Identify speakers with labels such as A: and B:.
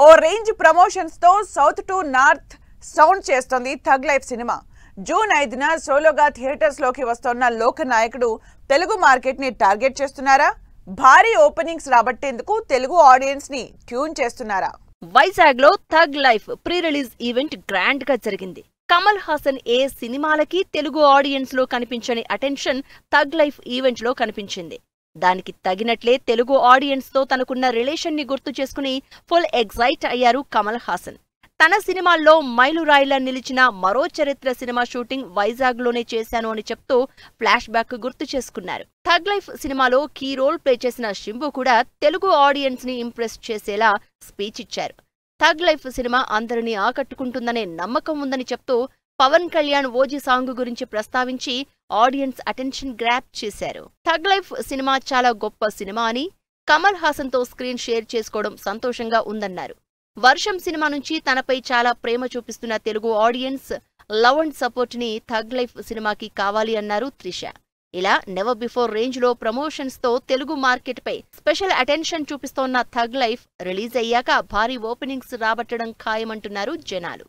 A: ఓ range promotions తో south to north sound చేస్తోంది tug life cinema. June 5న సోలోగా theatres లోకి వస్తున్న లోకనాయకుడు తెలుగు మార్కెట్ ని టార్గెట్ చేస్తున్నారా? భారీ ఓపెనింగ్స్ రాబట్టేందుకు తెలుగు ఆడియన్స్ ని ట్యూన్ చేస్తున్నారా?
B: వైజాగ్ లో tug life pre release event grand గా జరిగింది. కమల్ హాసన్ ఏ సినిమాలకి తెలుగు ఆడియన్స్ లో కనిపించని అటెన్షన్ థగ్ లైఫ్ ఈవెంట్ లో కనిపించింది. దానికి తగినట్లే తెలుగు ఆడియన్స్ తో తనకున్న రిలేషన్ ని గుర్తు చేసుకుని ఫుల్ ఎగ్జైట్ అయ్యారు కమల్ హాసన్. తన సినిమాల్లో మైలురాయిలా నిలిచిన మరో చరిత్ర సినిమా షూటింగ్ వైజాగ్ లోనే చేశాను అని చెప్తూ ఫ్లాష్ బ్యాక్ గుర్తు చేసుకున్నారు. థగ్ లైఫ్ సినిమాలో కీ రోల్ ప్లే చేసిన శింబు కూడా తెలుగు ఆడియన్స్ ని ఇంప్రెస్ చేసేలా స్పీచ్ ఇచ్చారు. థగ్ లైఫ్ సినిమా అందరినీ ఆకట్టుకుంటుందనే నమ్మకం ఉందని చెప్తూ పవన్ కళ్యాణ్ ఓజీ సాంగ్ గురించి ప్రస్తావించి ఆడియన్స్ అటెన్షన్ గ్రాప్ చేశారు. థగ్ లైఫ్ సినిమా చాలా గొప్ప సినిమా అని, కమల్ హాసన్ తో స్క్రీన్ షేర్ చేసుకోవడం సంతోషంగా ఉందన్నారు. వర్షం సినిమా నుంచి తనపై చాలా ప్రేమ చూపిస్తున్న Telugu audience love and support ని థగ్ లైఫ్ సినిమాకి కావాలి అన్నారు త్రిష. ఇలా నెవర్ బిఫోర్ రేంజ్ లో ప్రమోషన్స్ తో తెలుగు మార్కెట్ పై స్పెషల్ అటెన్షన్ చూపిస్తోన్న థగ్ లైఫ్ రిలీజ్ అయ్యాక భారీ ఓపెనింగ్స్ రాబట్టడం ఖాయమంటున్నారు జనాలు.